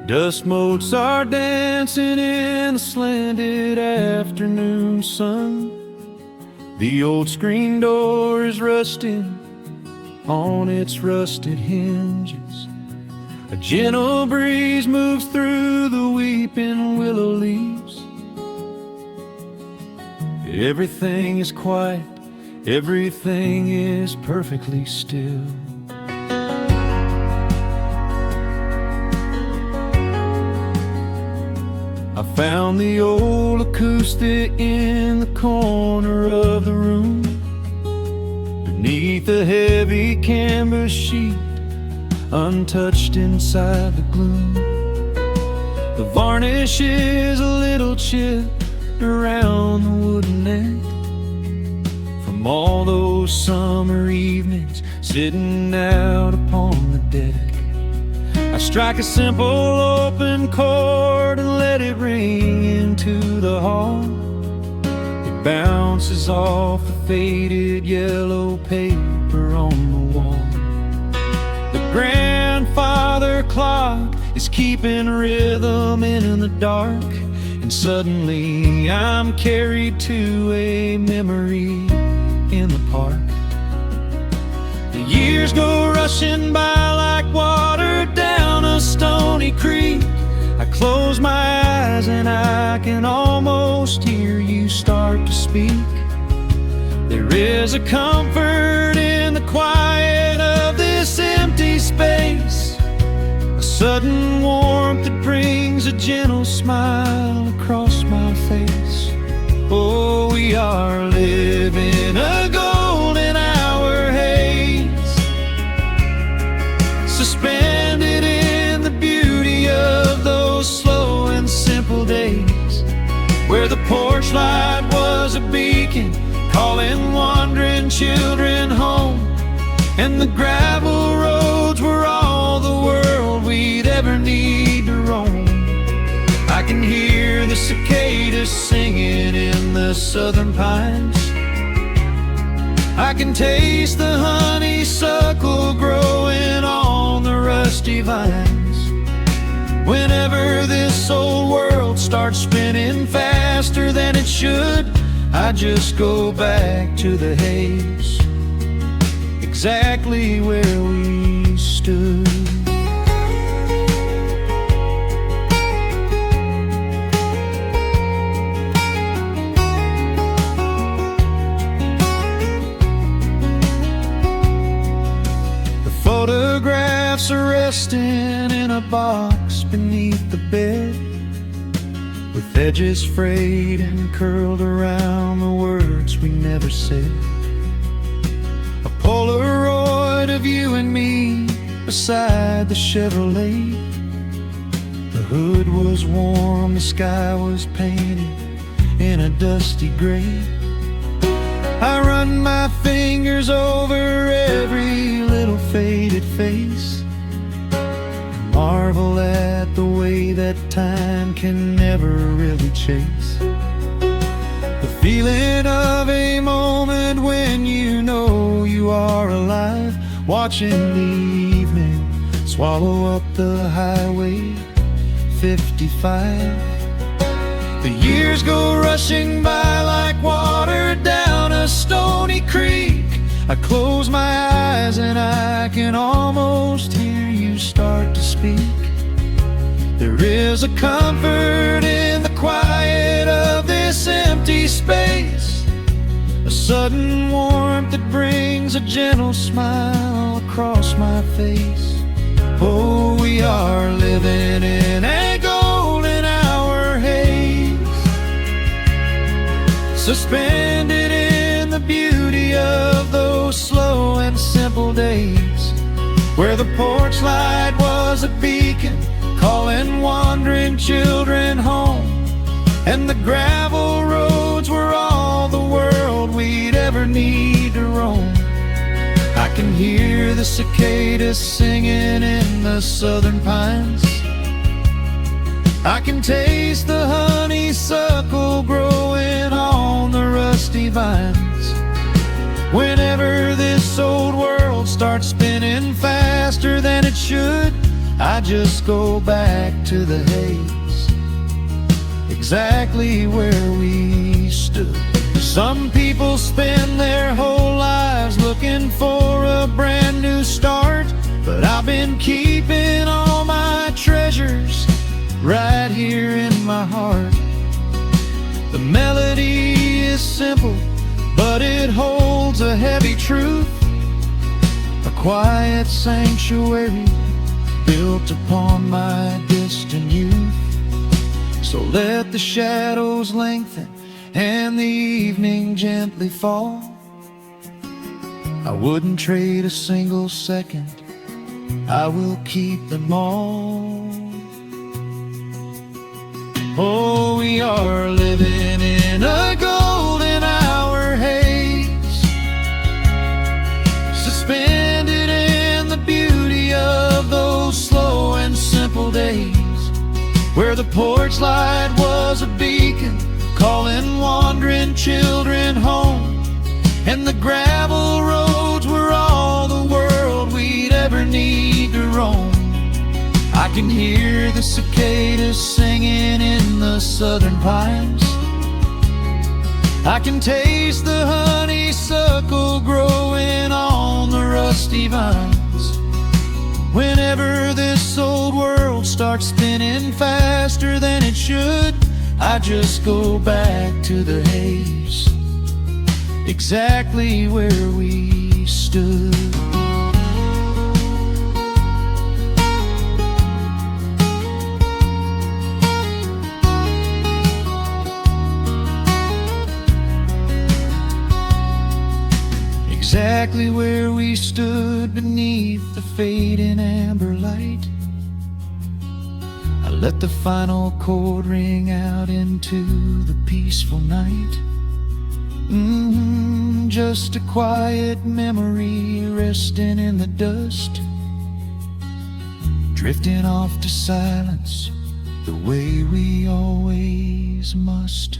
Dust motes are dancing in the slanted afternoon sun. The old screen door is rusting on its rusted hinges. A gentle breeze moves through the weeping willow leaves. Everything is quiet, everything is perfectly still. I found the old acoustic in the corner of the room, beneath a heavy canvas sheet, untouched inside the gloom. The varnish is a little chipped around the wooden neck from all those summer evenings sitting out upon the deck. I strike a simple open chord and let it ring into the hall. It bounces off the faded yellow paper on the wall. The grandfather clock is keeping rhythm in the dark, and suddenly I'm carried to a memory in the park. The years go rushing by like water down a stony creek. I close my eyes and I can almost hear you start to speak. There is a comfort in the quiet of this empty space, a sudden warmth that brings a gentle smile across my face. Oh, we are living a golden hour haze, suspended in the beauty of those slow and simple days, where the porch light was a beacon calling wandering children home, and the gravel roads were all the world we'd ever need to roam. I can hear the cicadas singing in the southern pines. I can taste the honeysuckle growing on the rusty vines. Whenever this old world starts spinning faster than it should, I just go back to the haze, exactly where we stood. Photographs are resting in a box beneath the bed, with edges frayed and curled around the words we never said. A Polaroid of you and me beside the Chevrolet. The hood was warm, the sky was painted in a dusty gray. I run my fingers over every little faded face, marvel at the way that time can never really chase. The feeling of a moment when you know you are alive, watching the evening swallow up the highway 55. The years go rushing by like water down a stony creek. I close my eyes and I can almost hear you start to speak. There is a comfort in the quiet of this empty space, a sudden warmth that brings a gentle smile across my face. Oh, we are living in a golden hour haze, suspended in the beauty of those slow and simple days, where the porch light was a beacon calling wandering children home, and the gravel roads were all the world we'd ever need to roam. I can hear the cicadas singing in the southern pines. I can taste the honeysuckle growing on the rusty vines. Whenever this old world starts spinning faster than it should, I just go back to the haze, exactly where we stood. Some people spend their whole lives looking for a brand new start, but I've been keeping all my treasures right here in my heart. The melody is simple, but it holds a heavy truth, a quiet sanctuary built upon my distant youth. So let the shadows lengthen and the evening gently fall. I wouldn't trade a single second, I will keep them all. Oh, we are living in a golden hour haze, suspended in the beauty of those slow and simple days, where the porch light was a beacon calling wandering children home, and the gravel roads were all the world we'd ever need to roam. I can hear the cicadas singing in the southern pines, I can taste the honeysuckle growing on the rusty vines. Whenever this old world starts spinning faster than it should, I just go back to the haze, exactly where we stood. Exactly where we stood beneath the fading amber light. I let the final chord ring out into the peaceful night. Just a quiet memory resting in the dust, drifting off to silence the way we always must.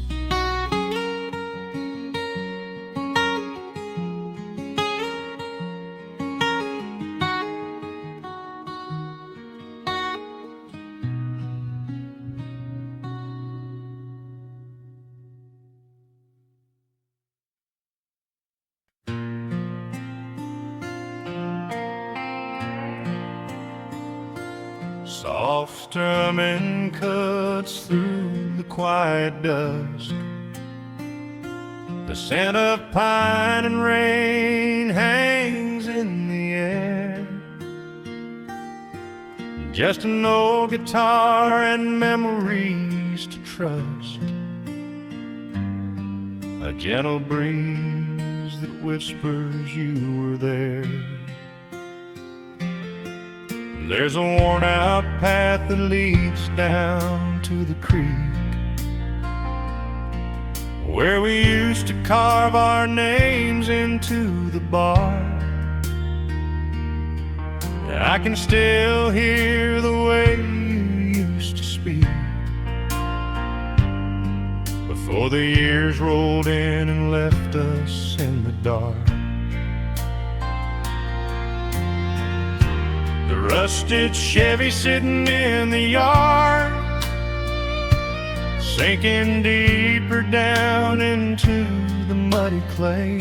Soft strumming cuts through the quiet dusk. The scent of pine and rain hangs in the air. Just an old guitar and memories to trust. A gentle breeze that whispers you were there. There's a worn-out path that leads down to the creek, where we used to carve our names into the bark. I can still hear the way you used to speak before the years rolled in and left us in the dark. The rusted Chevy sitting in the yard, sinking deeper down into the muddy clay.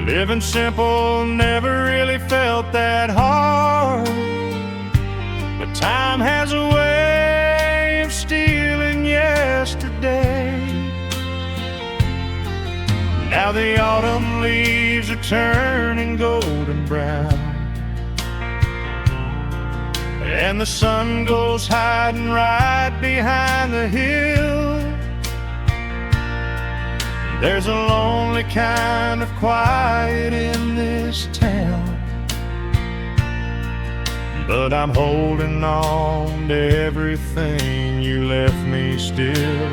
Living simple never really felt that hard, but time has a way of stealing yesterday. Now the autumn leaves are turning golden brown, and the sun goes hiding right behind the hill. There's a lonely kind of quiet in this town, but I'm holding on to everything you left me still.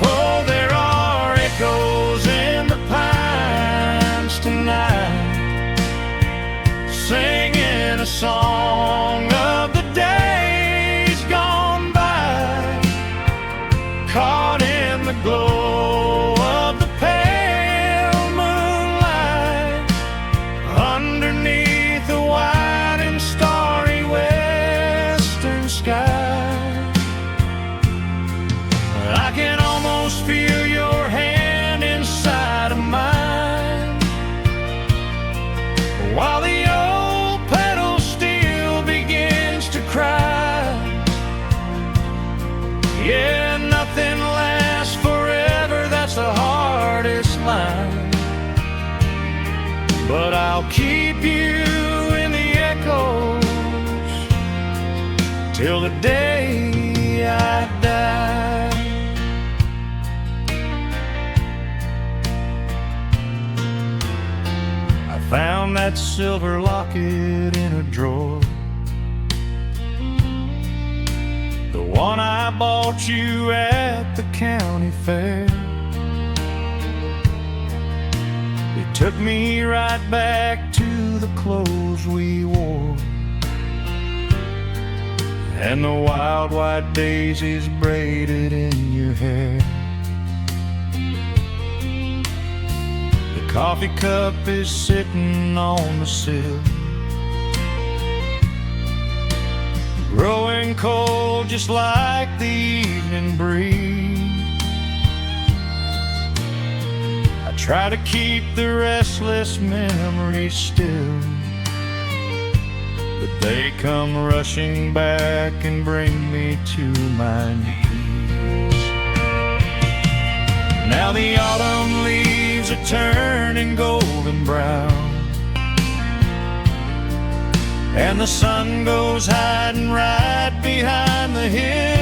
Oh, there are echoes in the pines tonight, singing a song of the days gone by, caught in the glow of the pale moonlight, underneath sky. I can almost feel your hand inside of mine, while the old pedal steel begins to cry. Yeah, nothing lasts forever, that's the hardest line. But I'll keep you in the echoes till the day I die. I found that silver locket in a drawer, the one I bought you at the county fair. It took me right back to the clothes we wore, and the wild white daisies braided in your hair. The coffee cup is sitting on the sill, growing cold just like the evening breeze. I try to keep the restless memories still, but they come rushing back and bring me to my knees. Now the autumn leaves are turning golden brown, and the sun goes hiding right behind the hill.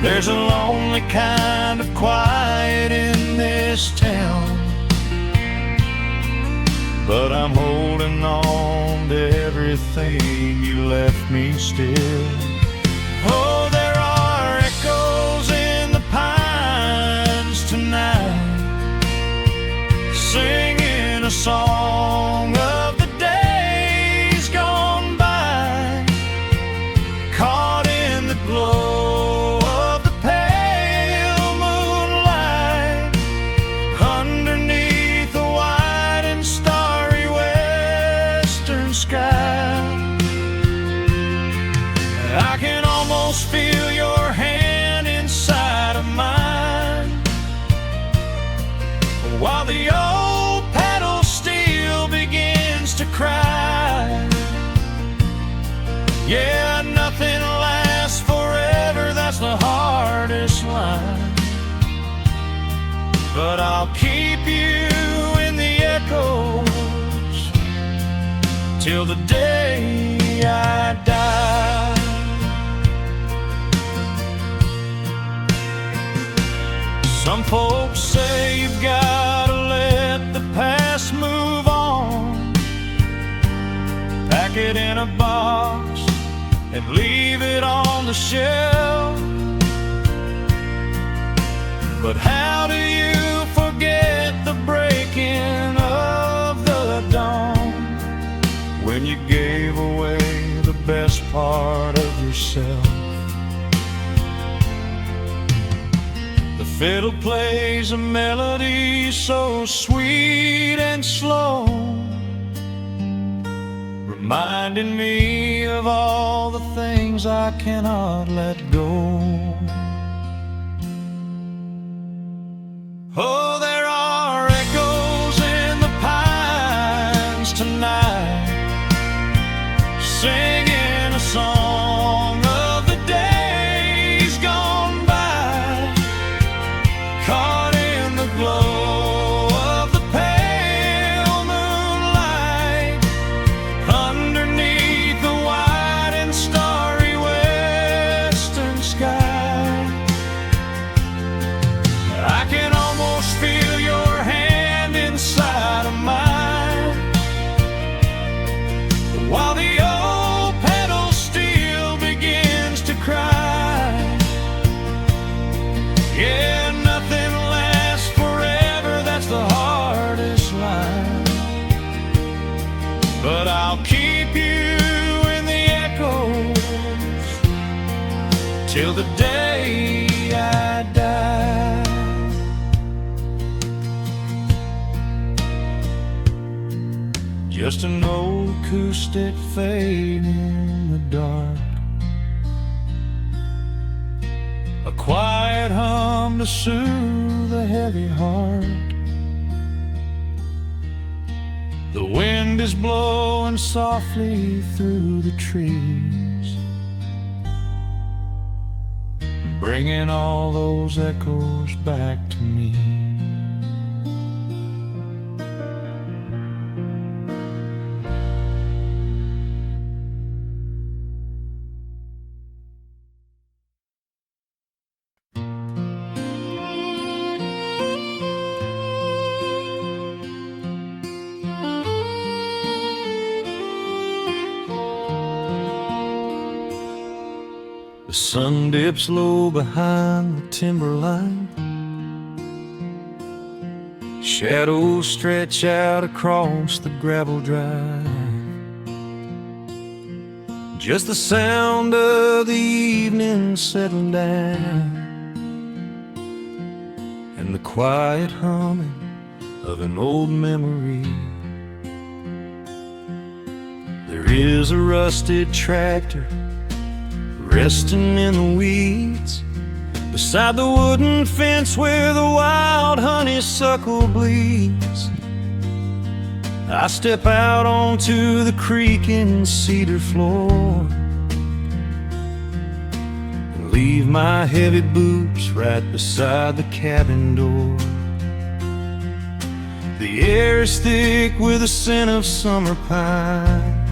There's a lonely kind of quiet in this town, but I'm holding on to everything you left me still. Oh, there are echoes in the pines tonight, singing a song of the days gone by, caught in the glow of the pale moonlight, underneath the white and starry western sky. I can almost feel your hand inside of mine, while the old pedal steel begins to cry. Yeah, nothing lasts forever, that's the hardest line. But I'll keep you in the echoes till the day I die. Some folks say you've gotta let the past move on, pack it in a box and leave it on the shelf. But how do you forget the breaking of the dawn, when you gave away the best part of yourself? The fiddle plays a melody so sweet and slow, reminding me of all the things I cannot let go. Oh, there are echoes in the pines tonight, singing a song of the days gone by, caught in the glow of the pale moonlight, underneath the white and starry western sky. I can almost feel your hand inside of mine, while the old pedal steel begins to cry. Yeah, nothing lasts forever, that's the hardest line. But I'll keep you in the echoes till the day I die. Just an old acoustic fade in the dark. A quiet hum to soothe a heavy heart. The wind is blowing softly through the trees, bringing all those echoes back to me. The sun dips low behind the timberline. Shadows stretch out across the gravel drive. Just the sound of the evening settling down, and the quiet humming of an old memory. There is a rusted tractor resting in the weeds beside the wooden fence where the wild honeysuckle bleeds. I step out onto the creaking cedar floor and leave my heavy boots right beside the cabin door. The air is thick with the scent of summer pine.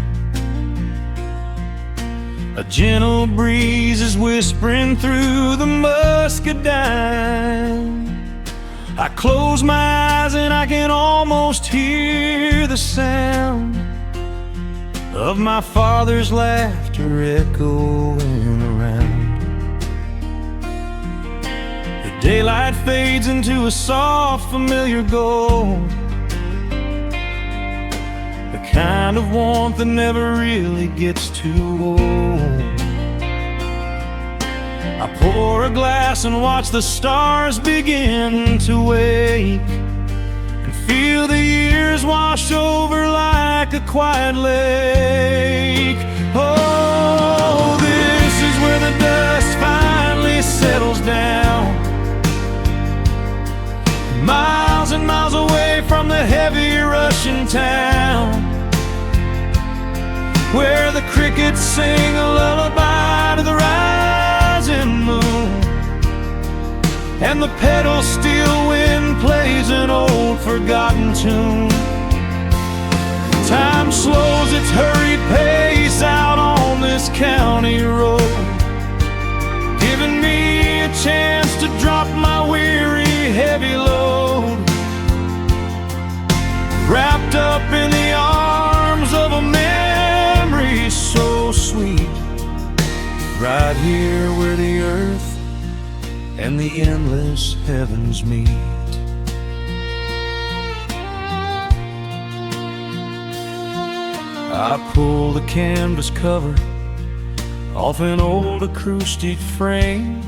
A gentle breeze is whispering through the muscadine. I close my eyes and I can almost hear the sound of my father's laughter echoing around. The daylight fades into a soft, familiar gold, the kind of warmth that never really gets too old. I pour a glass and watch the stars begin to wake, and feel the years wash over like a quiet lake. Oh, this is where the dust finally settles down, miles and miles away from the heavy Russian town, where the crickets sing a lullaby to the rising moon, and the pedal steel wind plays an old forgotten tune. Time slows its hurried pace out on this county road, giving me a chance to drop my weary heavy load, wrapped up in the arms of a memory so sweet, right here where the earth and the endless heavens meet. I pull the canvas cover off an old acoustic frame.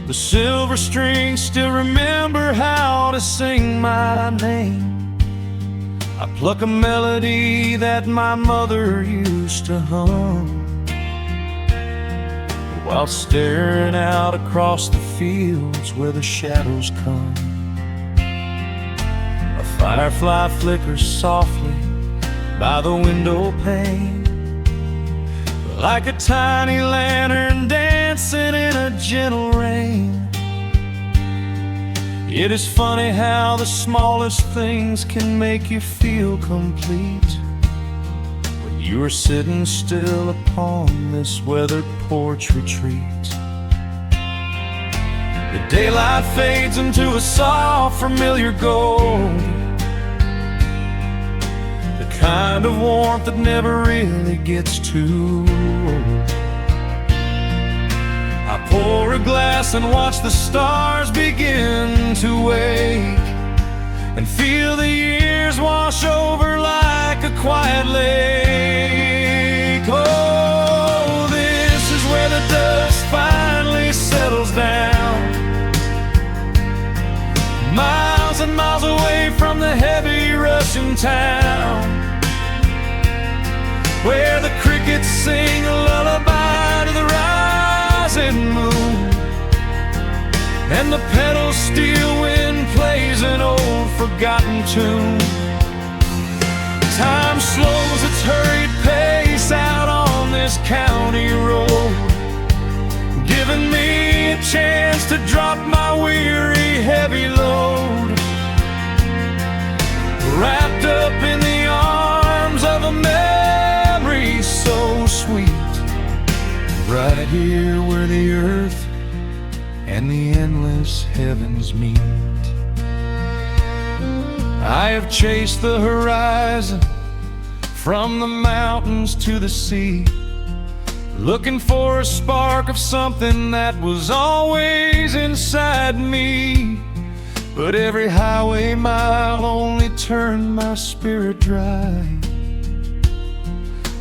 The silver strings still remember how to sing my name. I pluck a melody that my mother used to hum while staring out across the fields where the shadows come. A firefly flickers softly by the window pane, like a tiny lantern dancing in a gentle rain. It is funny how the smallest things can make you feel complete when you are sitting still upon this weathered porch retreat. The daylight fades into a soft, familiar gold, the kind of warmth that never really gets too old. I pour a glass and watch the stars begin to wake, and feel the years wash over like a quiet lake. Oh, this is where the dust finally settles down, miles and miles away from the heavy Russian town, sing a lullaby to the rising moon, and the pedal steel wind plays an old forgotten tune. Time slows its hurried pace out on this county road, giving me a chance to drop my weary, heavy load, wrapped up in the arms of a memory so sweet, right here where the earth and the endless heavens meet. I have chased the horizon from the mountains to the sea, looking for a spark of something that was always inside me. But every highway mile only turned my spirit dry,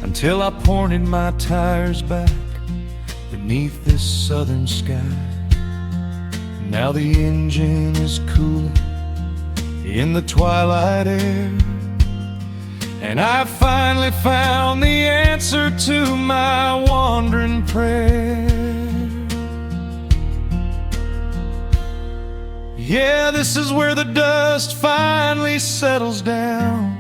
until I pointed my tires back beneath this southern sky. Now the engine is cooling in the twilight air, and I finally found the answer to my wandering prayer. Yeah, this is where the dust finally settles down,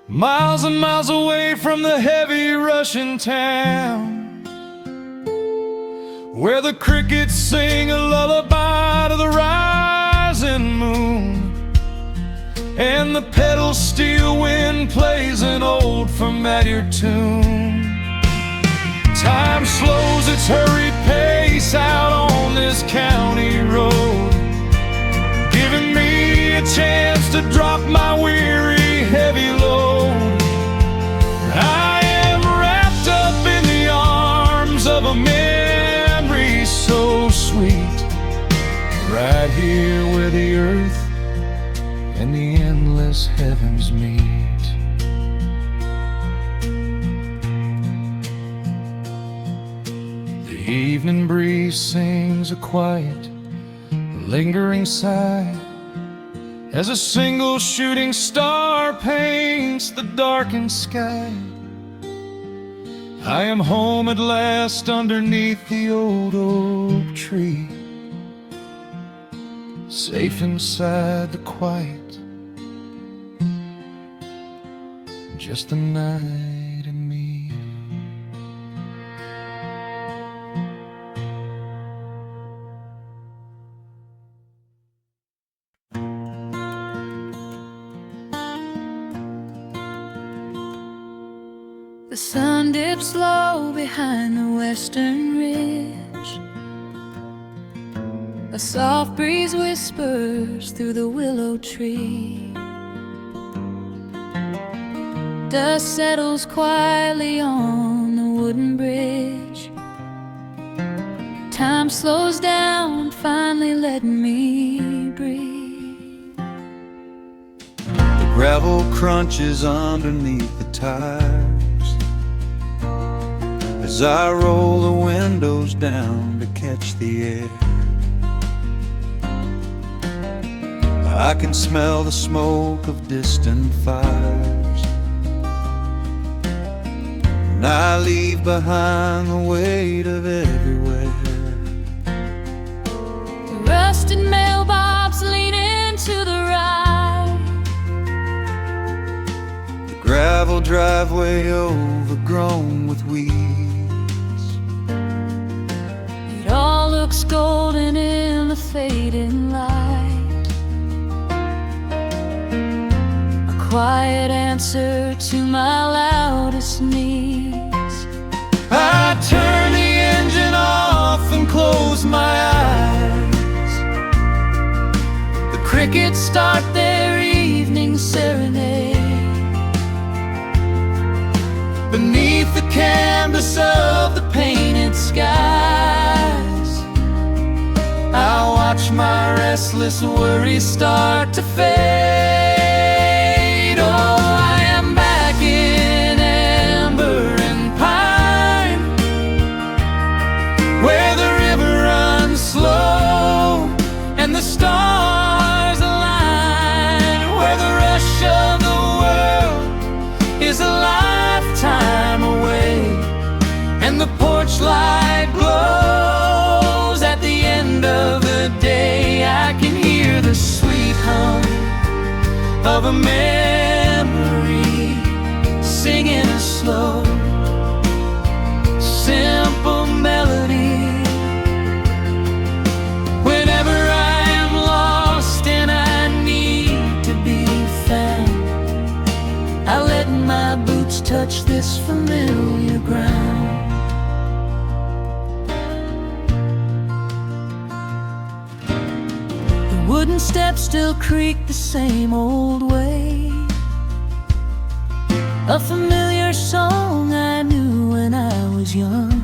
miles and miles away from the heavy Russian town, where the crickets sing a lullaby to the rising moon, and the pedal steel wind plays an old familiar tune. Time slows its hurried pace out on this county road, giving me a chance to drop my weary, heavy load. I am wrapped up in the arms of a memory so sweet, right here where the earth and the endless heavens meet. The evening breeze sings a quiet, lingering sigh, as a single shooting star paints the darkened sky. I am home at last underneath the old oak tree, safe inside the quiet, just the night and me. The sun dips low behind the western ridge. A soft breeze whispers through the willow tree. Dust settles quietly on the wooden bridge. Time slows down, finally letting me breathe. The gravel crunches underneath the tires as I roll the windows down to catch the air. I can smell the smoke of distant fires, and I leave behind the weight of everywhere. The rusted mailbox leaning to the right, The gravel driveway overgrown with weeds. it all looks golden in the fading light. A quiet answer to my loudest needs. I turn the engine off and close my eyes. The crickets start their evening serenade. Beneath the canvas of the painted skies, I watch my restless worries start to fade. Oh, I am back in amber and pine, where the river runs slow and the stars align, where the rush of the world is a lifetime a memory, singing a slow, simple melody. Whenever I am lost and I need to be found, I let my boots touch this familiar ground. The wooden steps still creak the same old way, a familiar song I knew when I was young.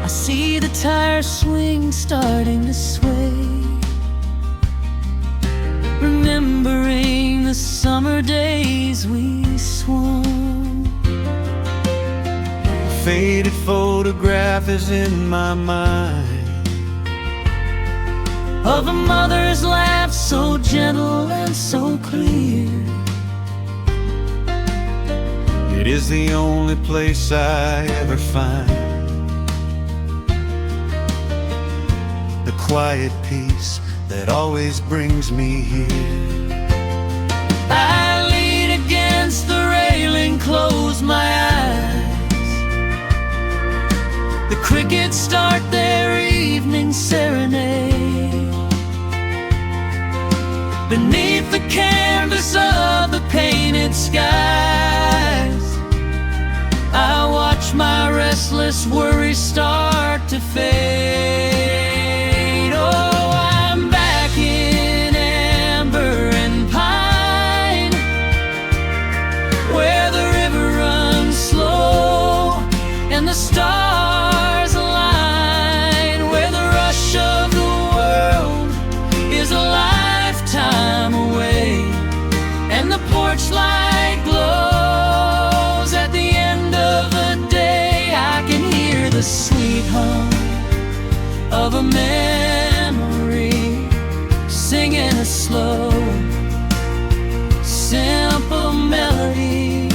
I see the tires swing starting to sway, remembering the summer days we swung. A faded photograph is in my mind of a mother's laugh, so gentle and so clear. It is the only place I ever find the quiet peace that always brings me here. I lean against the railing, close my eyes. The crickets start their evening serenade. Beneath the canvas of the painted skies, I watch my restless worries start to fade. Oh, I'm back in amber and pine, where the river runs slow and the stars align, where the rush of the world is a lifetime away, and the porch light glows at the end of the day. I can hear the sweet hum of a memory, singing a slow, simple melody.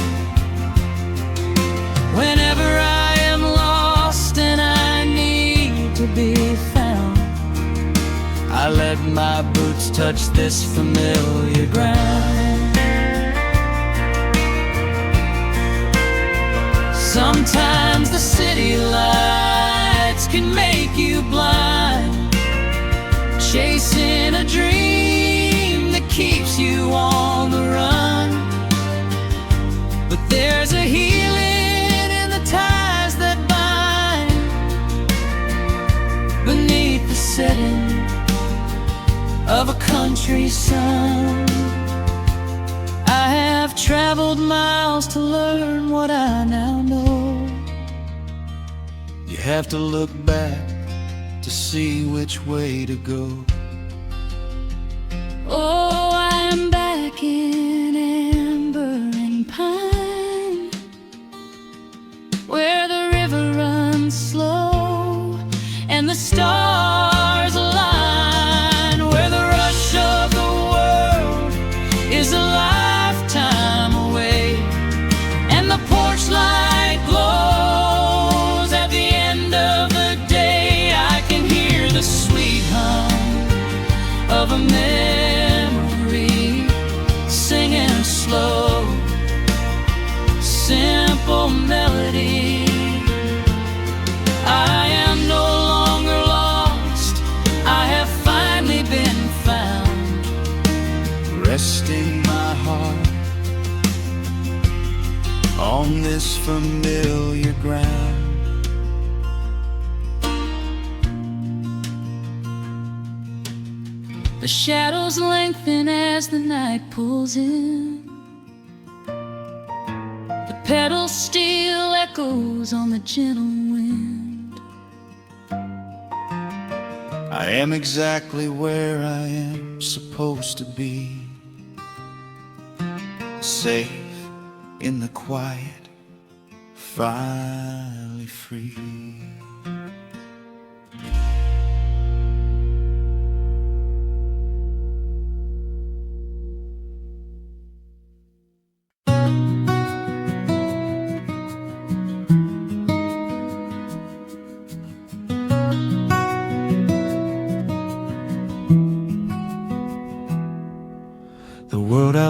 Whenever I am lost and I need to be found, I let my boots touch this familiar ground. Sometimes the city lights can make you blind, chasing a dream that keeps you on the run. But there's a healing in the ties that bind beneath the setting of a country sun. I have traveled miles to learn what I now know. You have to look back to see which way to go. Oh, I'm back in amber and pine, where the river runs slow and the stars align, where the rush of the world is a lifetime away, and the porch light glows at the end of the day. I can hear the sweet hum of a memory, singing a slow, simple melody. I am no longer lost, I have finally been found, resting my heart on this familiar ground. The shadows lengthen as the night pulls in. The pedal steel echoes on the gentle wind. I am exactly where I am supposed to be, safe in the quiet, finally free.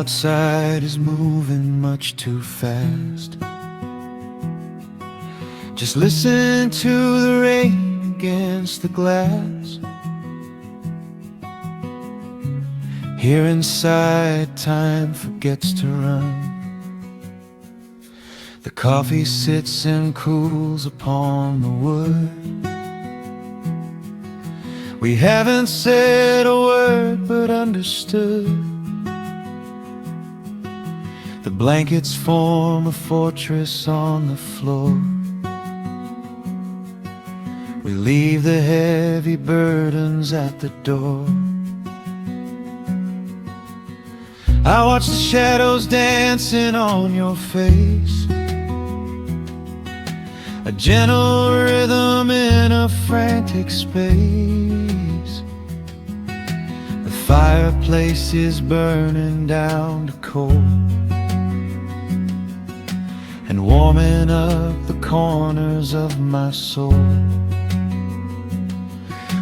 outside is moving much too fast. Just listen to the rain against the glass. Here inside, time forgets to run. The coffee sits and cools upon the wood. We haven't said a word but understood. The blankets form a fortress on the floor. We leave the heavy burdens at the door. I watch the shadows dancing on your face, a gentle rhythm in a frantic space. The fireplace is burning down to coal and warming up the corners of my soul.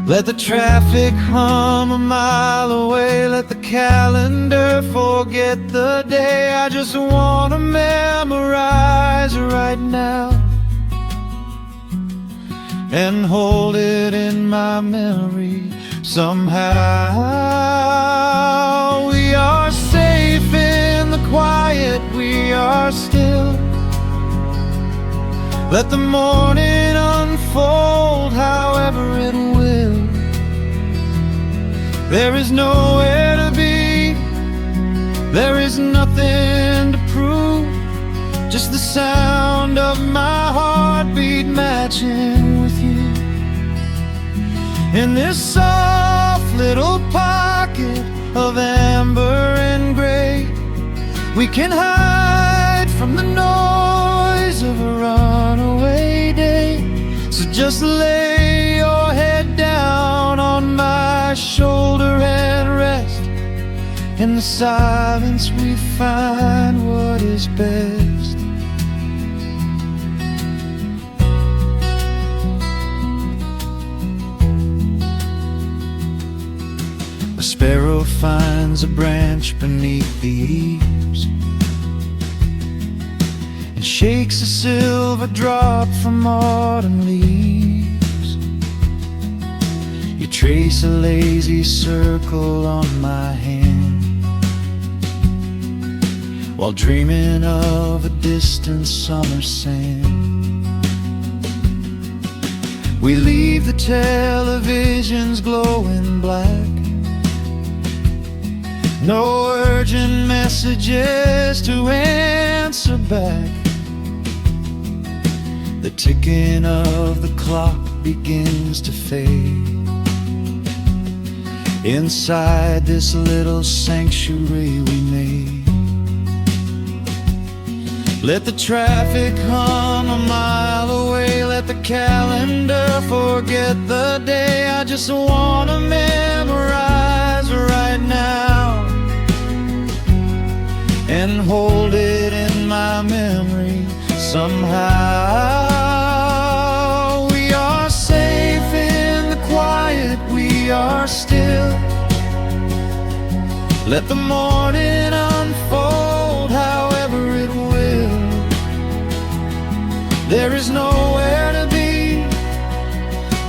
Let the traffic hum a mile away, let the calendar forget the day. I just wanna memorize right now and hold it in my memory somehow. We are safe in the quiet, we are still. Let the morning unfold however it will. There is nowhere to be, there is nothing to prove, just the sound of my heartbeat matching with you. In this soft little pocket of amber and gray, we can hide from the noise of a runaway day. So just lay your head down on my shoulder and rest. In the silence we find what is best. A sparrow finds a branch beneath the eaves and shakes a silver drop from autumn leaves. You trace a lazy circle on my hand while dreaming of a distant summer sand. We leave the televisions glowing black, no urgent messages to answer back. The ticking of the clock begins to fade inside this little sanctuary we made. Let the traffic hum a mile away, let the calendar forget the day. I just wanna memorize right now and hold it in my memory somehow. We are safe in the quiet, we are still. Let the morning unfold however it will. There is nowhere to be,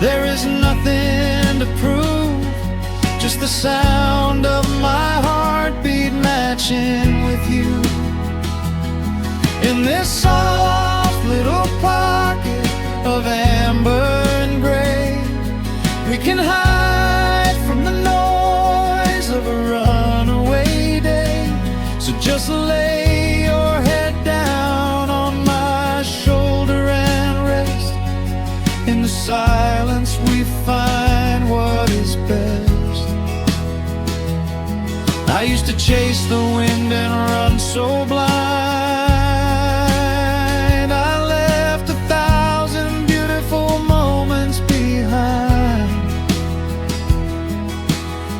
there is nothing to prove, just the sound of my heartbeat matching with you. In this soft little pocket of amber and gray, we can hide from the noise of a runaway day. So just lay your head down on my shoulder and rest. In the silence we find what is best. I used to chase the wind and run so blind.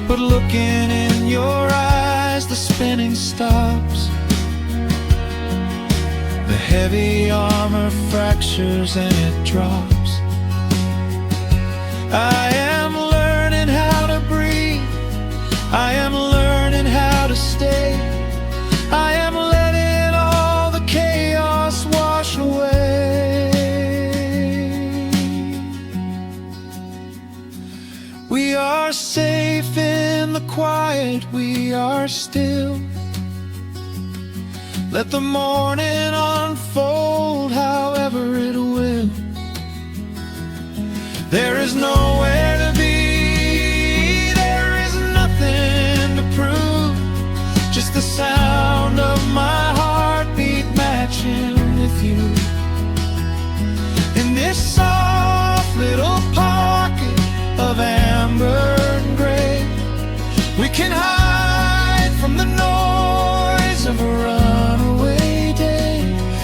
But looking in your eyes, the spinning stops. The heavy armor fractures and it drops. I am learning how to breathe, I am learning how to stay. night we are still. Let the morning unfold however it will. There is nowhere to be, there is nothing to prove, just the sound of my heartbeat matching with you. In this soft little pocket of amber and gray, we can hide from the noise of a runaway day.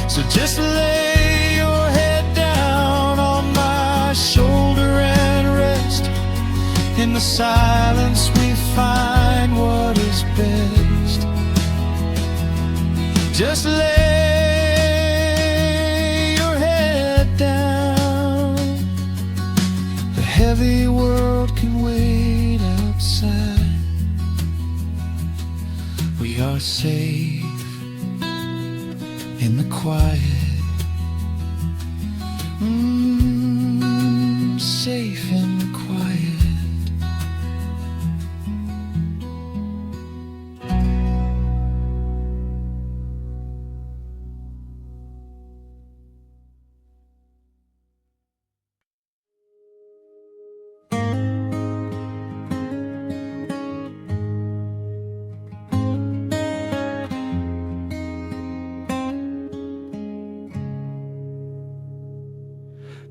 So just lay your head down on my shoulder and rest. In the silence we find what is best. Just lay your head down. The heavy world can wait outside. We are safe in the quiet. Safe in the quiet.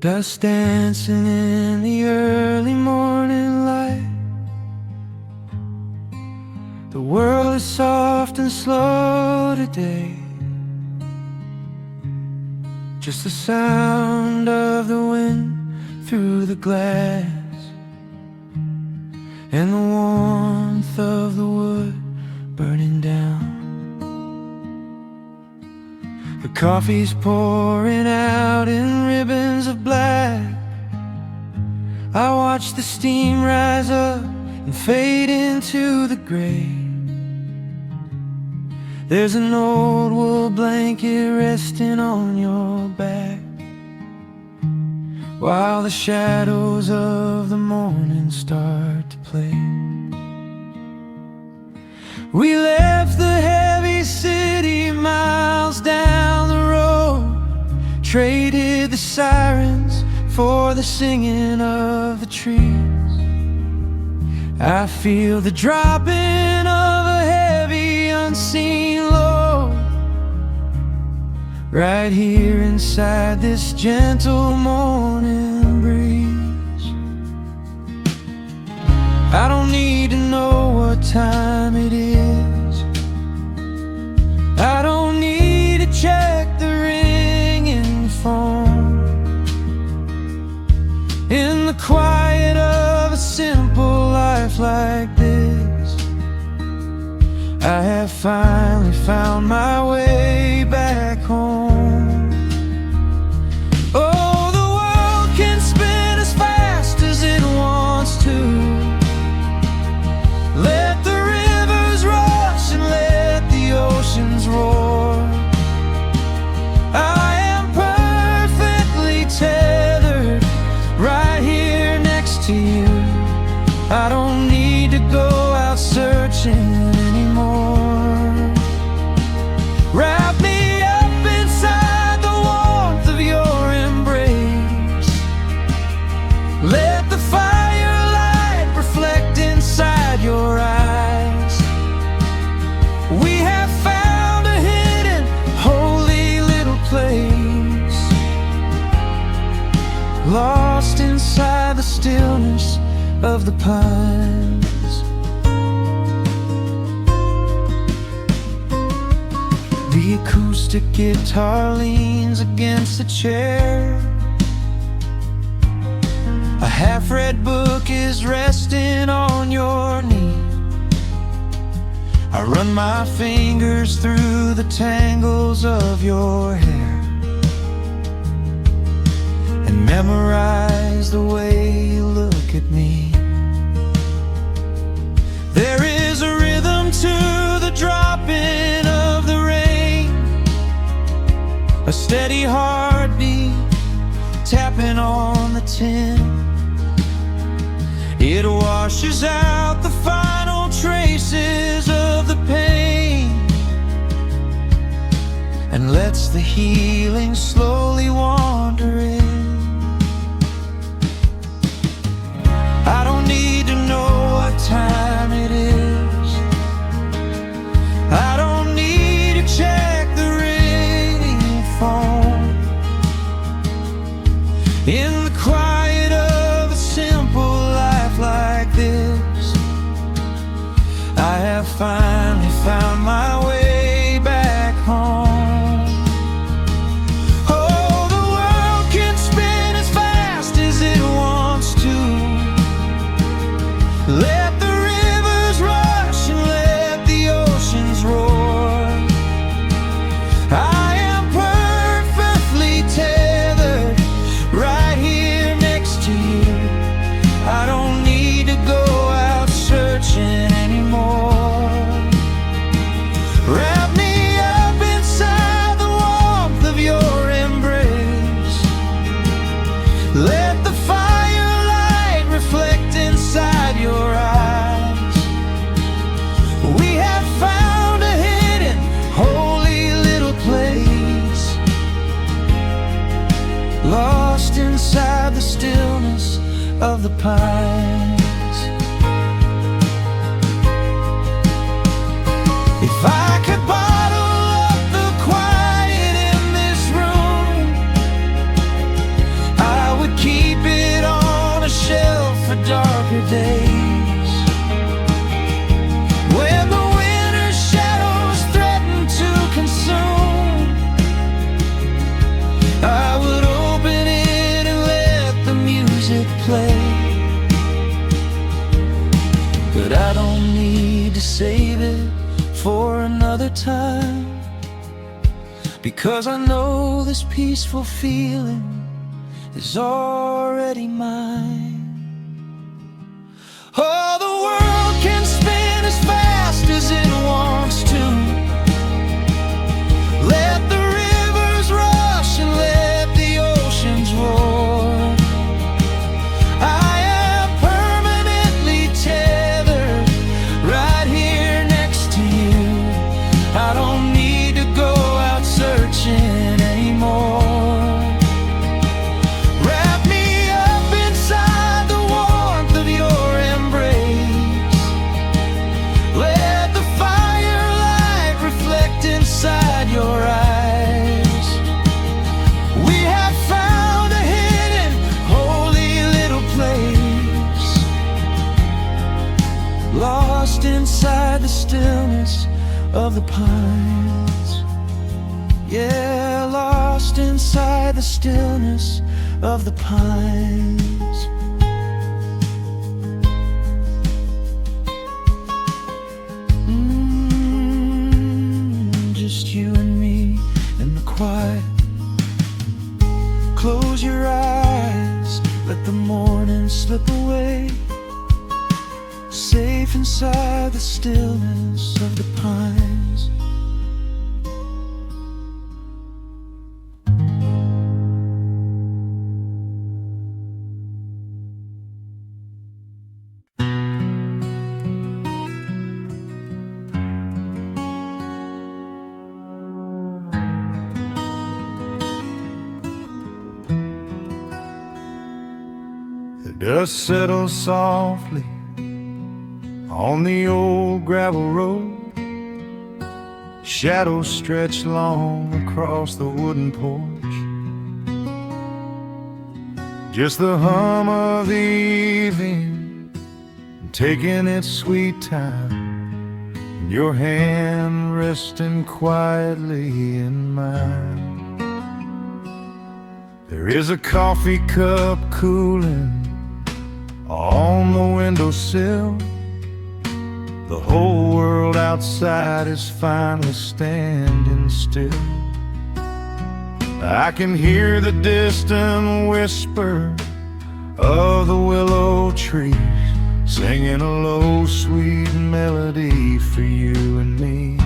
Dust dancing in the early morning light. The world is soft and slow today. Just the sound of the wind through the glass, and the warmth of the wood burning down. The coffee's pouring out in ribbons of black. I watch the steam rise up and fade into the gray. There's an old wool blanket resting on your back, while the shadows of the morning start to play. We left the heavy city miles down the road, traded the sirens for the singing of the trees. I feel the dropping of a heavy unseen load right here inside this gentle morning breeze. I don't need to know what time it is. I don't need to check the ringing phone. In the quiet of a simple life like this, I have finally found my way back home. Oh, the world can spin as fast as it wants to. Let the rivers rush and let the oceans roar. I am perfectly tethered right here next to you. I don't need to go out searching anymore. Wrap me up inside the warmth of your embrace. Let the firelight reflect inside your eyes. We have found a hidden, holy little place, lost inside the stillness of the pines. The acoustic guitar leans against the chair. A half-read book is resting on your knee. I run my fingers through the tangles of your hair and memorize the way you look at me. There is a rhythm to the dropping of the rain, a steady heartbeat tapping on the tin. It washes out the final traces of the pain and lets the healing slowly wander in. I don't need to know what time it is. I don't need to check the ringing phone. In the quiet of a simple life like this, I have finally found my way back home. Oh, the world can spin as fast as it wants to. Let the rivers rush and let the oceans roar. I am perfectly tethered right here next to you. I don't need to go out searching anymore. Wrap me up inside the warmth of your embrace. Let the firelight reflect inside your eyes. We have found a hidden, holy little place, lost inside the stillness of the pines. If I could bottle up the quiet in this room, I would keep it on a shelf for darker days. When the winter's shadows threaten to consume, I would open it and let the music play. But I don't need to save it for another time, because I know this peaceful feeling is already mine. Oh, the world can spin as fast as it wants to. Let the rivers rush and let the oceans roar. I am permanently tethered right here next to you. I don't need to go out searching anymore. Wrap me up inside the warmth of your embrace. Let the firelight reflect inside your eyes. We have found a hidden, holy little place, lost inside the stillness of the pines. Yeah, lost inside the stillness of the pines. Just you and me in the quiet. Close your eyes, let the morning slip away, safe inside the stillness of the pines. The dust settles softly on the old gravel road. Shadows stretch long across the wooden porch. Just the hum of the evening taking its sweet time, and your hand resting quietly in mine. There is a coffee cup cooling on the windowsill. The whole world outside is finally standing still. I can hear the distant whisper of the willow trees singing a low, sweet melody for you and me.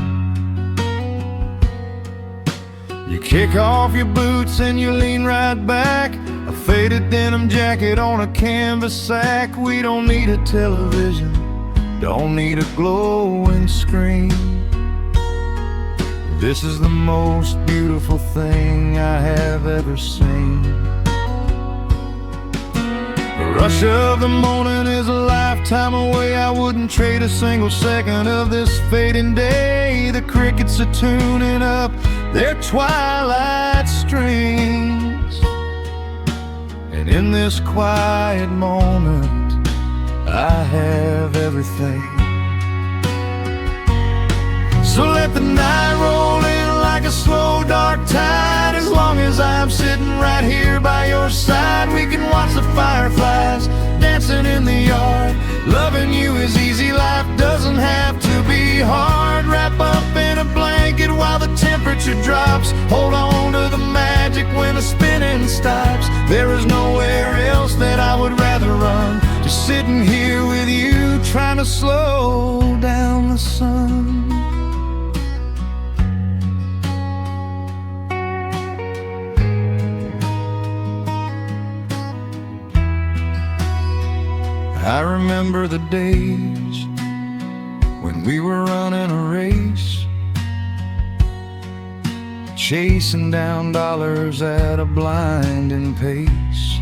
You kick off your boots and you lean right back, a faded denim jacket on a canvas sack. We don't need a television don't need a glowing screen. This is the most beautiful thing I have ever seen. The rush of the morning is a lifetime away. I wouldn't trade a single second of this fading day. The crickets are tuning up their twilight strings, and in this quiet moment I have everything. So let the night roll in like a slow dark tide. As long as I'm sitting right here by your side, we can watch the fireflies dancing in the yard. Loving you is easy, life doesn't have to be hard. Wrap up in a blanket while the temperature drops. Hold on to the magic when the spinning stops. There is nowhere else that I would rather run. Just sitting here with you, trying to slow down the sun. I remember the days when we were running a race, chasing down dollars at a blinding pace.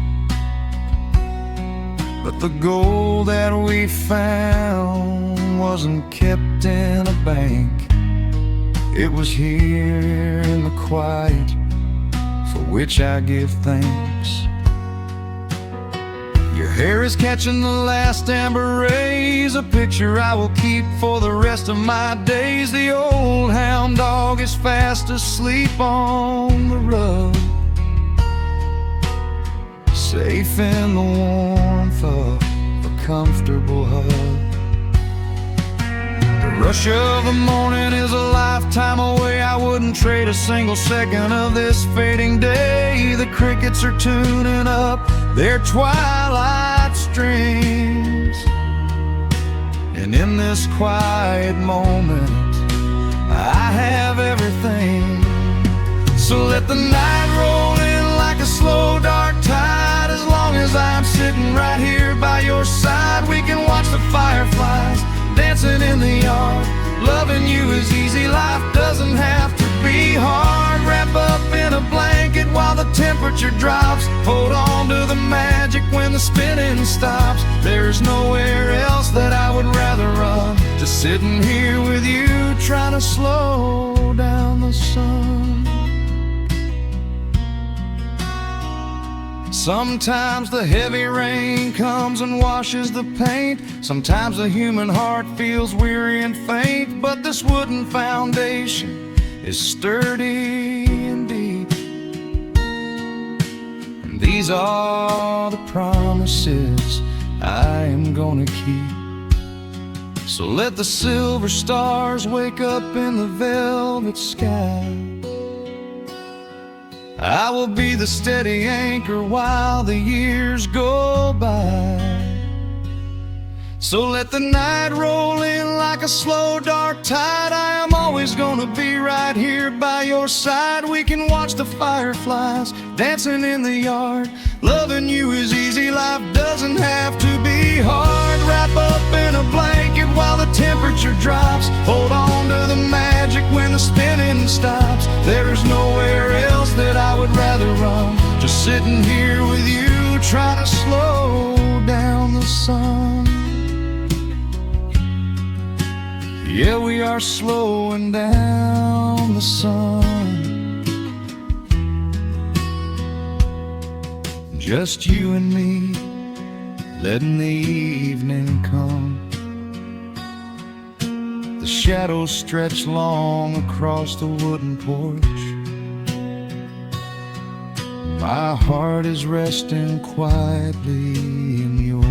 But the gold that we found wasn't kept in a bank. It was here in the quiet, for which I give thanks. Your hair is catching the last amber rays, a picture I will keep for the rest of my days. The old hound dog is fast asleep on the rug, safe in the warmth of a comfortable hug. The rush of the morning is a lifetime away. I wouldn't trade a single second of this fading day. The crickets are tuning up their twilight strings, and in this quiet moment I have everything. So let the night roll in like a slow dark tide. As long as I'm sitting right here by your side, we can watch the fireflies dancing in the yard. Loving you is easy, life doesn't have to be hard. Wrap up in a blanket while the temperature drops. Hold on to the magic when the spinning stops. There's nowhere else that I would rather run. Just sitting here with you, trying to slow down the sun. Sometimes the heavy rain comes and washes the paint. Sometimes the human heart feels weary and faint. But this wooden foundation is sturdy and deep, and these are the promises I am gonna keep. So let the silver stars wake up in the velvet sky. I will be the steady anchor while the years go by. So let the night roll in like a slow dark tide. I am always gonna be right here by your side. We can watch the fireflies dancing in the yard. Loving you is easy, life doesn't have to be hard. Wrap up in a blanket while the temperature drops. Hold on to the magic when the spinning stops. There's nowhere else that I would rather run. Just sitting here with you, trying to slow down the sun. Yeah, we are slowing down the sun. Just you and me, letting the evening come. The shadows stretch long across the wooden porch. My heart is resting quietly in yours.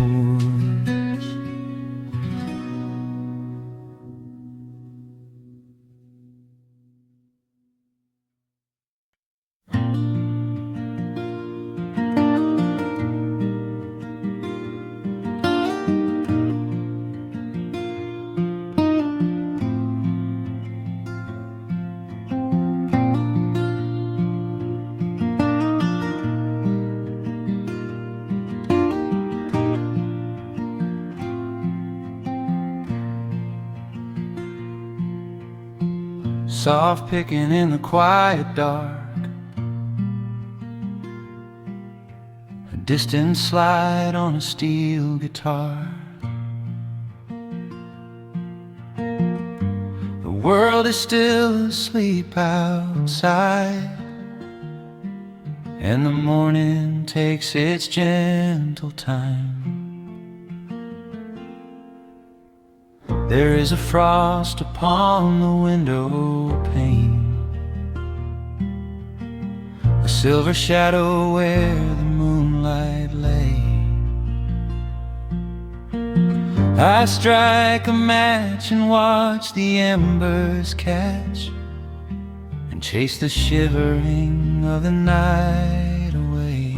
soft picking in the quiet dark, a distant slide on a steel guitar. The world is still asleep outside, and the morning takes its gentle time. There is a frost upon the window pane, a silver shadow where the moonlight lay. I strike a match and watch the embers catch, and chase the shivering of the night away.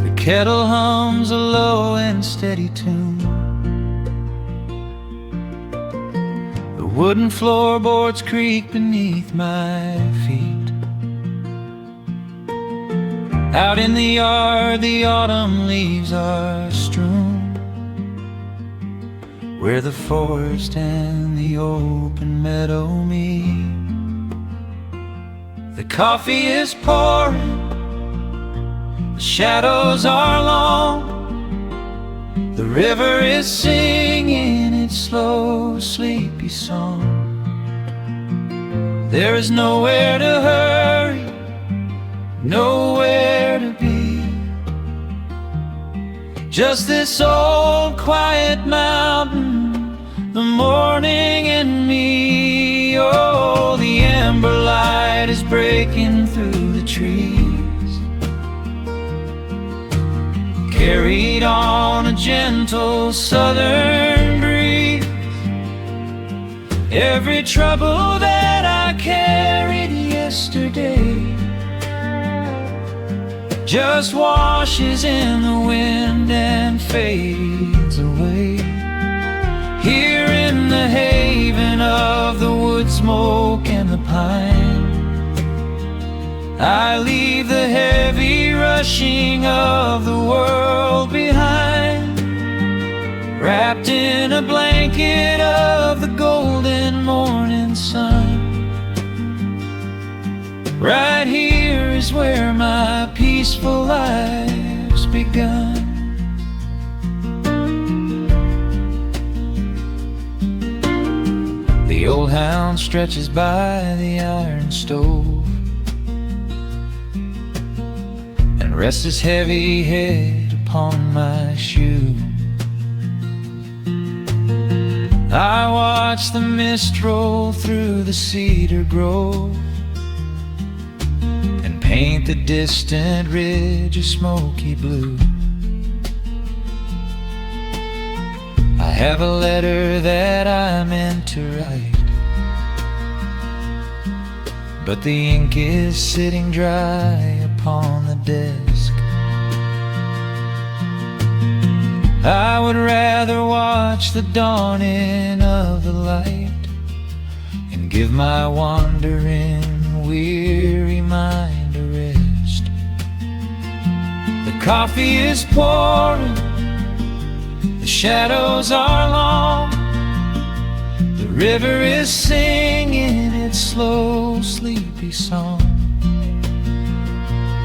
The kettle hums a low and steady tune, the wooden floorboards creak beneath my feet. Out in the yard the autumn leaves are strewn, where the forest and the open meadow meet. The coffee is pouring, the shadows are long, the river is singing its slow, sleepy song. There is nowhere to hurry, nowhere to be, just this old quiet mountain, the morning and me. Oh, the ember light is breaking through the trees, carried on a gentle southern breeze. Every trouble that I carried yesterday just washes in the wind and fades away. Here in the haven of the wood smoke and the pine, I leave the heavy rushing of the world behind, wrapped in a blanket of the golden morning sun. Right here is where my peaceful life's begun. The old hound stretches by the iron stove and rests his heavy head upon my shoe. I watch the mist roll through the cedar grove and paint the distant ridge a smoky blue. I have a letter that I meant to write, but the ink is sitting dry upon the desk. I would rather watch the dawning of the light and give my wandering, weary mind a rest. The coffee is pouring, the shadows are long, the river is singing its slow, sleepy song.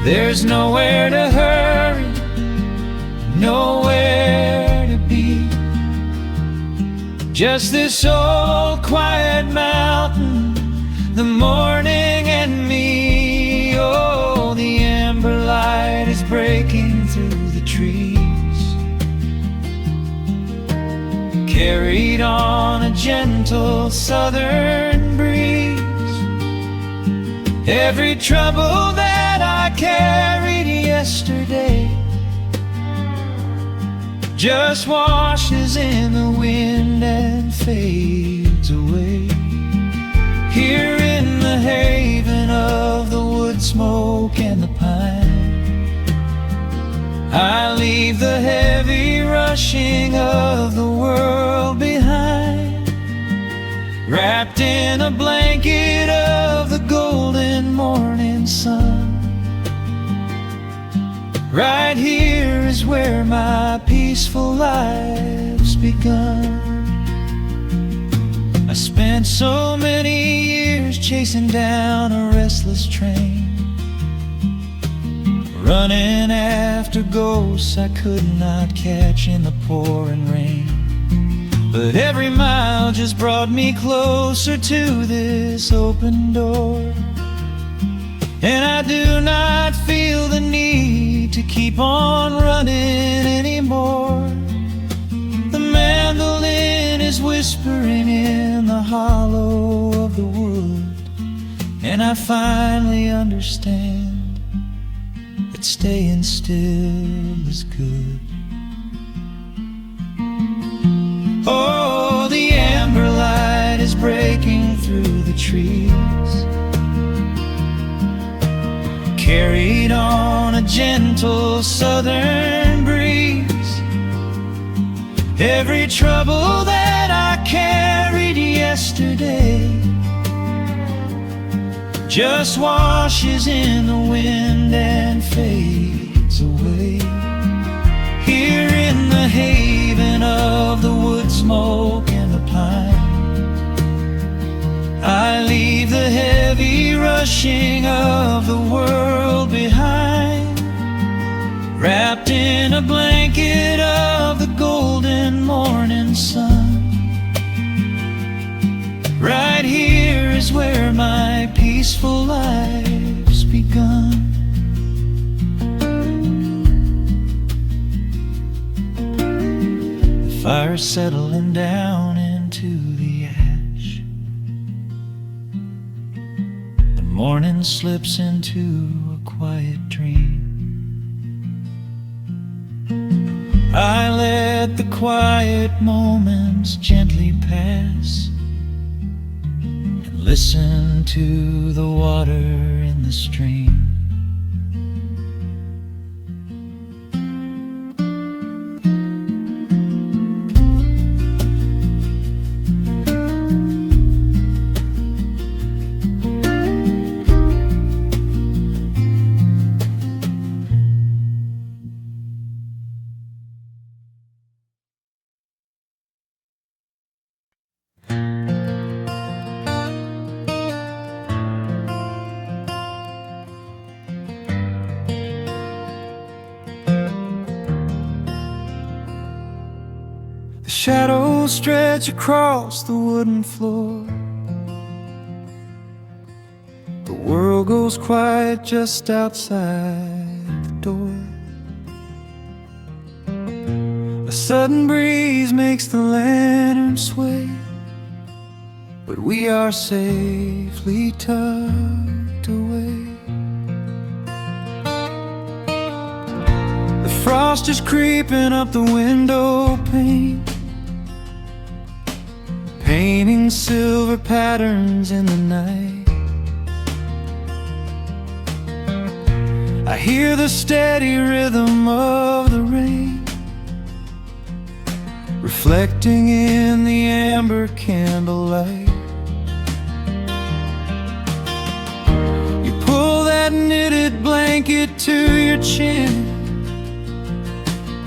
There's nowhere to hurry, nowhere to be, just this old quiet mountain, the morning and me. Oh, the ember light is breaking through the trees, carried on a gentle southern breeze. Every trouble that I carried yesterday just washes in the wind and fades away. Here in the haven of the wood smoke and the pine, I leave the heavy rushing of the world behind, wrapped in a blanket of the golden morning sun. Right here is where my peaceful life's begun. spent so many years chasing down a restless train, running after ghosts I could not catch in the pouring rain. But every mile just brought me closer to this open door, and I do not feel the need to keep on running anymore. The mandolin is whispering in the hollow of the wood, and I finally understand that staying still is good. Oh, the amber light is breaking through the trees, carried on a gentle southern breeze. Every trouble that I carried yesterday just washes in the wind and fades away. Here in the haven of the wood smoke and the pine, I leave the heavy rushing of the world behind, wrapped in a blanket of the golden morning sun. Right here is where my peaceful life's begun. The fire's settling down into the ash, the morning slips into a quiet dream. I let the quiet moments gently pass and listen to the water in the stream. The shadows stretch across the wooden floor. The world goes quiet just outside the door. A sudden breeze makes the lantern sway, but we are safely tucked away. The frost is creeping up the window pane, painting silver patterns in the night. I hear the steady rhythm of the rain, reflecting in the amber candlelight. You pull that knitted blanket to your chin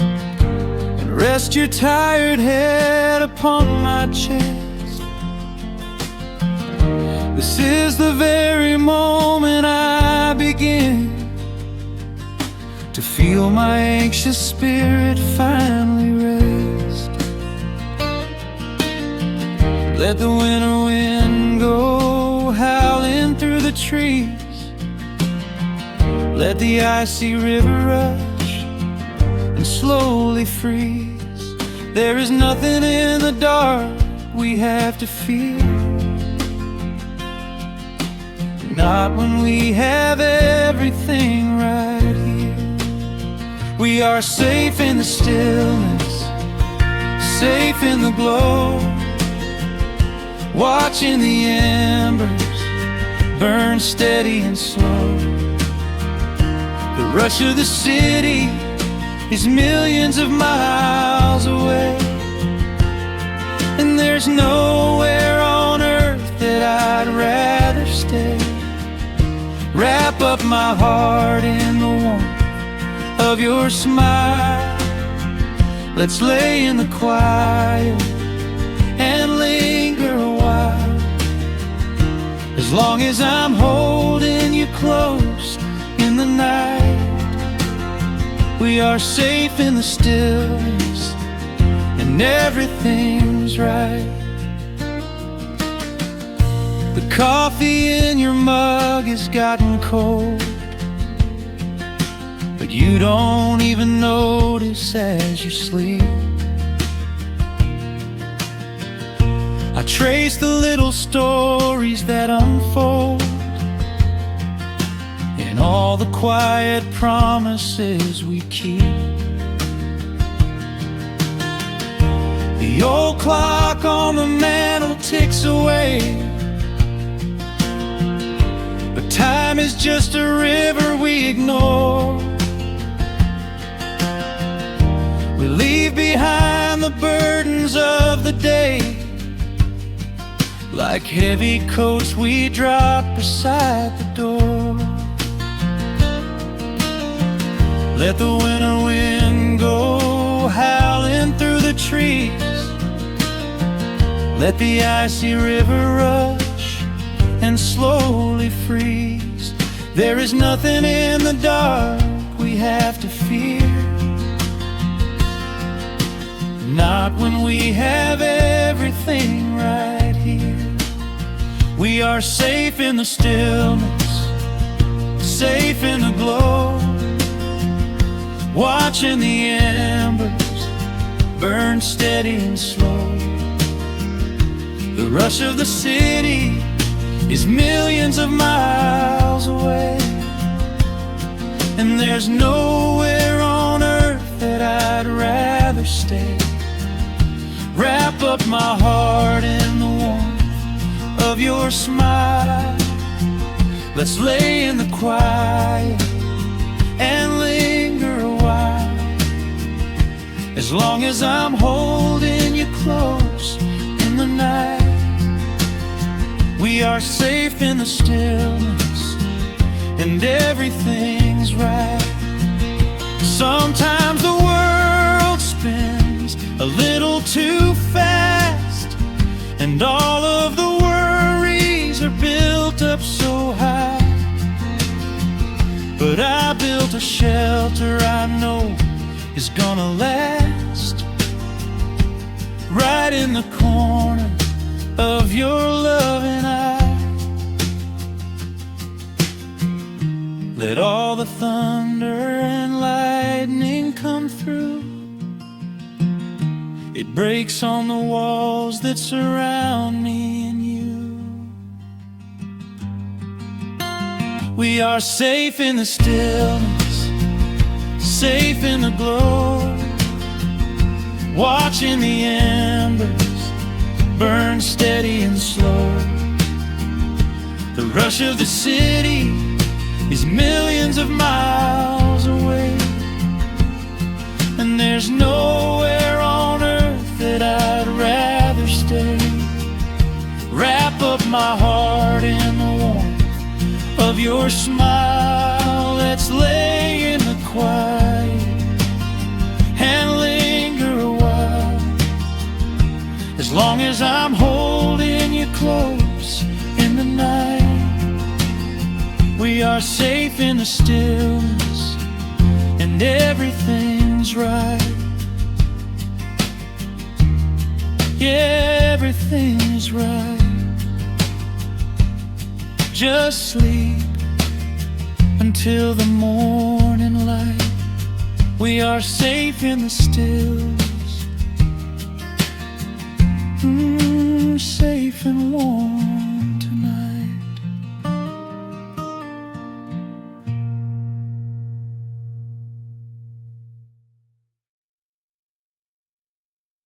and rest your tired head upon my chest. This is the very moment I begin to feel my anxious spirit finally rest. Let the winter wind go howling through the trees, let the icy river rush and slowly freeze. There is nothing in the dark we have to fear, not when we have everything right here. We are safe in the stillness, safe in the glow, watching the embers burn steady and slow. The rush of the city is millions of miles away, and there's nowhere on earth that I'd rather stay. Wrap up my heart in the warmth of your smile. Let's lay in the quiet and linger a while. As long as I'm holding you close in the night, we are safe in the stillness, and everything's right. The coffee in your mug has gotten cold, but you don't even notice as you sleep. I trace the little stories that unfold and all the quiet promises we keep. The old clock on the mantle ticks away, but time is just a river we ignore. We leave behind the burdens of the day, like heavy coats we drop beside the door. Let the winter wind go howling through the trees, let the icy river rush and slowly freeze. There is nothing in the dark we have to fear, not when we have everything right here. We are safe in the stillness, safe in the glow, watching the embers burn steady and slow. The rush of the city is millions of miles away, and there's nowhere on earth that I'd rather stay. Wrap up my heart in the warmth of your smile. Let's lay in the quiet and linger a while. As long as I'm holding you close in the night, we are safe in the stillness, and everything's right. Sometimes the world spins a little too fast, and all of the worries are built up so high. But I built a shelter I know is gonna last, right in the corner of your loving eye. Let all the thunder and lightning come through, it breaks on the walls that surround me and you. We are safe in the stillness, safe in the glow, watching the embers burn steady and slow. The rush of the city is millions of miles away, and there's nowhere on earth that I'd rather stay. Wrap up my heart in the warmth of your smile. Let's lay in the quiet and linger a while. As long as I'm holding you close in the night, we are safe in the stillness, and everything's right. Yeah, everything's right. Just sleep until the morning light. We are safe in the stillness, safe and warm.